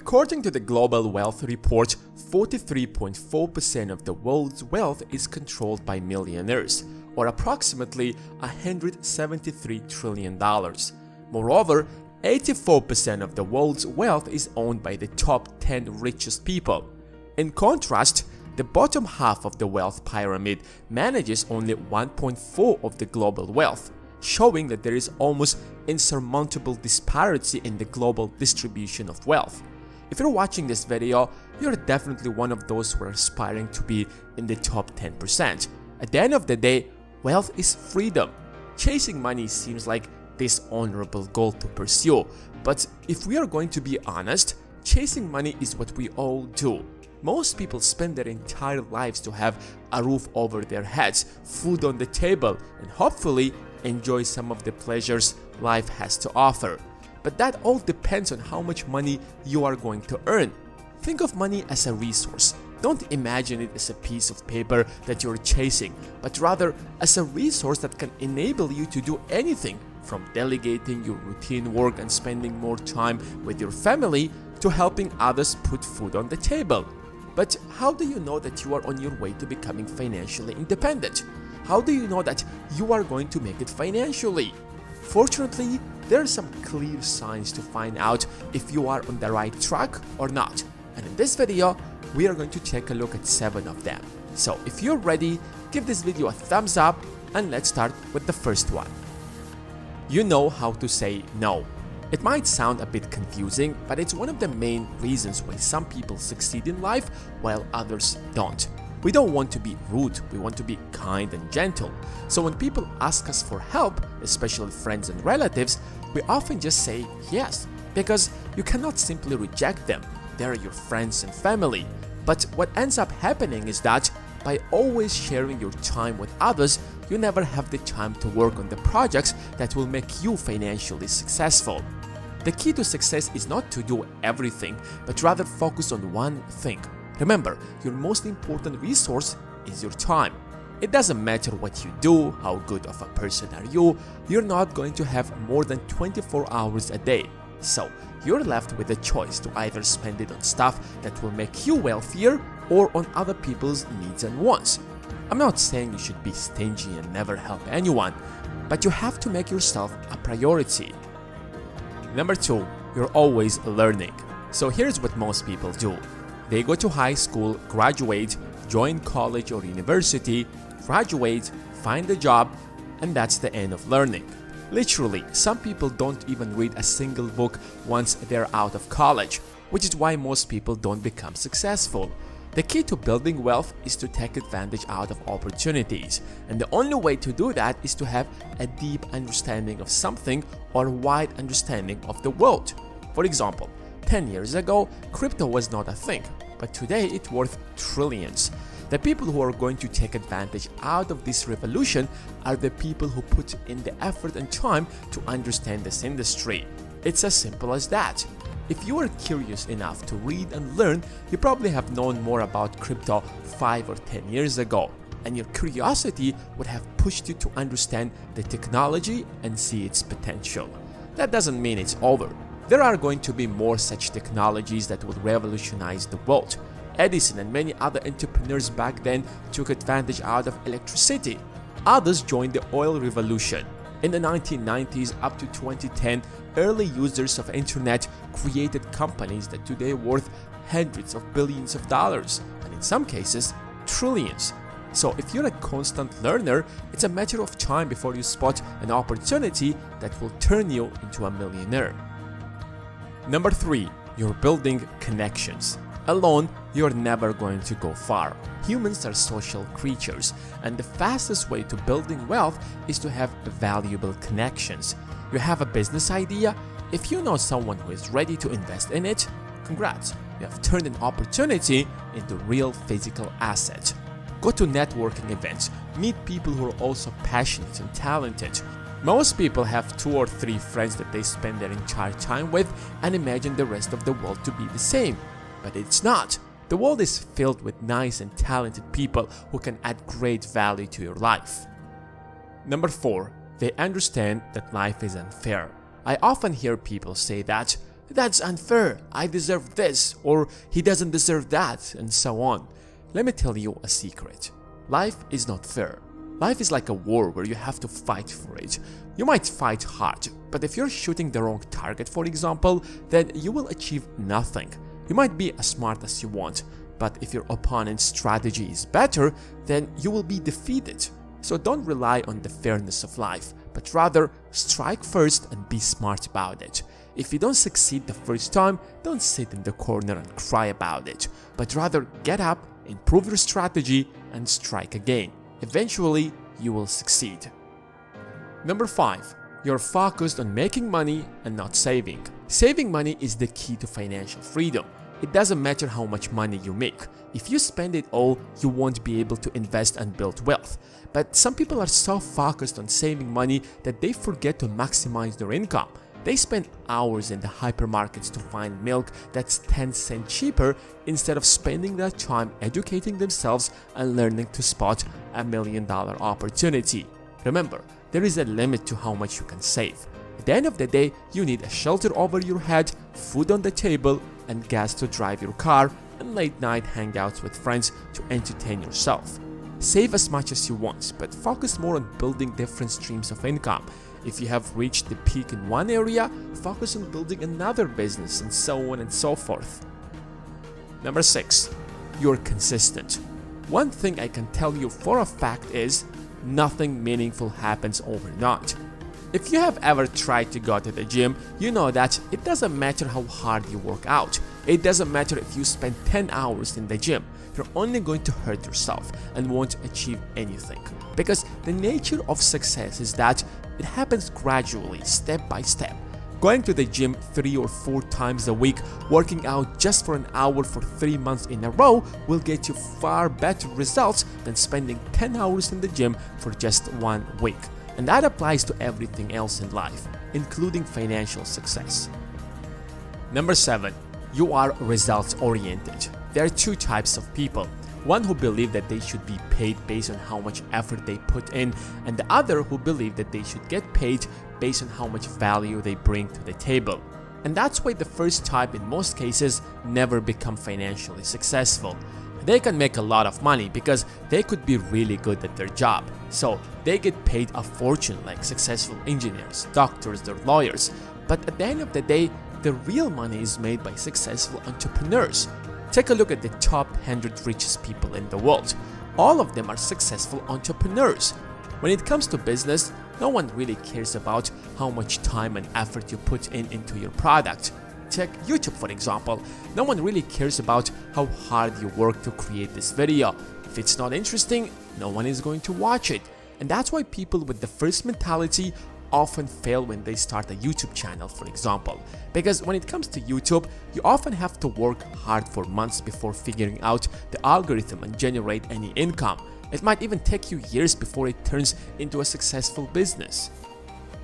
According to the Global Wealth Report, 43.4% of the world's wealth is controlled by millionaires, or approximately $173 trillion. Moreover, 84% of the world's wealth is owned by the top 10 richest people. In contrast, the bottom half of the wealth pyramid manages only 1.4% of the global wealth, showing that there is almost insurmountable disparity in the global distribution of wealth. If you're watching this video, you're definitely one of those who are aspiring to be in the top 10%. At the end of the day, wealth is freedom. Chasing money seems like this honorable goal to pursue, but if we are going to be honest, chasing money is what we all do. Most people spend their entire lives to have a roof over their heads, food on the table, and hopefully enjoy some of the pleasures life has to offer. But that all depends on how much money you are going to earn. Think of money as a resource. Don't imagine it as a piece of paper that you're chasing, but rather as a resource that can enable you to do anything from delegating your routine work and spending more time with your family to helping others put food on the table. But how do you know that you are on your way to becoming financially independent? How do you know that you are going to make it financially? Fortunately, there are some clear signs to find out if you are on the right track or not. And in this video, we are going to take a look at 7 of them. So if you're ready, give this video a thumbs up and let's start with the first one. You know how to say no. It might sound a bit confusing, but it's one of the main reasons why some people succeed in life while others don't. We don't want to be rude, we want to be kind and gentle. So when people ask us for help, especially friends and relatives, we often just say yes, because you cannot simply reject them. They're your friends and family. But what ends up happening is that by always sharing your time with others, you never have the time to work on the projects that will make you financially successful. The key to success is not to do everything, but rather focus on one thing. Remember, your most important resource is your time. It doesn't matter what you do, how good of a person are you, you're not going to have more than 24 hours a day. So, you're left with a choice to either spend it on stuff that will make you wealthier or on other people's needs and wants. I'm not saying you should be stingy and never help anyone, but you have to make yourself a priority. Number 2, you're always learning. So here's what most people do. They go to high school, graduate, join college or university, graduate, find a job, and that's the end of learning. Literally, some people don't even read a single book once they're out of college, which is why most people don't become successful. The key to building wealth is to take advantage out of opportunities, and the only way to do that is to have a deep understanding of something or a wide understanding of the world. For example, 10 years ago, crypto was not a thing, but today it's worth trillions. The people who are going to take advantage out of this revolution are the people who put in the effort and time to understand this industry. It's as simple as that. If you are curious enough to read and learn, you probably have known more about crypto 5 or 10 years ago, and your curiosity would have pushed you to understand the technology and see its potential. That doesn't mean it's over. There are going to be more such technologies that will revolutionize the world. Edison and many other entrepreneurs back then took advantage out of electricity. Others joined the oil revolution. In the 1990s up to 2010, early users of internet created companies that today are worth hundreds of billions of dollars, and in some cases, trillions. So if you're a constant learner, it's a matter of time before you spot an opportunity that will turn you into a millionaire. Number 3, you're building connections. Alone, you're never going to go far. Humans are social creatures, and the fastest way to building wealth is to have valuable connections. You have a business idea? If you know someone who is ready to invest in it, congrats, you have turned an opportunity into real physical asset. Go to networking events, meet people who are also passionate and talented. Most people have 2 or 3 friends that they spend their entire time with and imagine the rest of the world to be the same. But it's not. The world is filled with nice and talented people who can add great value to your life. Number 4, they understand that life is unfair. I often hear people say that "That's unfair, I deserve this," or "he doesn't deserve that," and so on. Let me tell you a secret. Life is not fair. Life is like a war where you have to fight for it. You might fight hard, but if you're shooting the wrong target, for example, then you will achieve nothing. You might be as smart as you want, but if your opponent's strategy is better, then you will be defeated. So don't rely on the fairness of life, but rather strike first and be smart about it. If you don't succeed the first time, don't sit in the corner and cry about it, but rather get up, improve your strategy, and strike again. Eventually, you will succeed. Number 5. You're focused on making money and not saving. Saving money is the key to financial freedom. It doesn't matter how much money you make. If you spend it all, you won't be able to invest and build wealth. But some people are so focused on saving money that they forget to maximize their income. They spend hours in the hypermarkets to find milk that's 10 cents cheaper instead of spending that time educating themselves and learning to spot a $1 million opportunity. Remember, there is a limit to how much you can save. At the end of the day, you need a shelter over your head, food on the table, and gas to drive your car, and late night hangouts with friends to entertain yourself. Save as much as you want, but focus more on building different streams of income. If you have reached the peak in one area, focus on building another business, and so on and so forth. Number 6. You're consistent. One thing I can tell you for a fact is, nothing meaningful happens overnight. If you have ever tried to go to the gym, you know that it doesn't matter how hard you work out. It doesn't matter if you spend 10 hours in the gym. You're only going to hurt yourself and won't achieve anything. Because the nature of success is that it happens gradually, step by step. Going to the gym 3 or 4 times a week, working out just for an hour for 3 months in a row will get you far better results than spending 10 hours in the gym for just 1 week. And that applies to everything else in life, including financial success. Number 7. You are results oriented. There are 2 types of people. One who believe that they should be paid based on how much effort they put in, and the other who believe that they should get paid based on how much value they bring to the table. And that's why the first type in most cases never become financially successful. They can make a lot of money because they could be really good at their job. So they get paid a fortune like successful engineers, doctors, or lawyers. But at the end of the day, the real money is made by successful entrepreneurs. Take a look at the top 100 richest people in the world. All of them are successful entrepreneurs. When it comes to business, no one really cares about how much time and effort you put into your product. Take YouTube for example. No one really cares about how hard you work to create this video. If it's not interesting, no one is going to watch it. And that's why people with the first mentality often fail when they start a YouTube channel, for example. Because when it comes to YouTube, you often have to work hard for months before figuring out the algorithm and generate any income. It might even take you years before it turns into a successful business.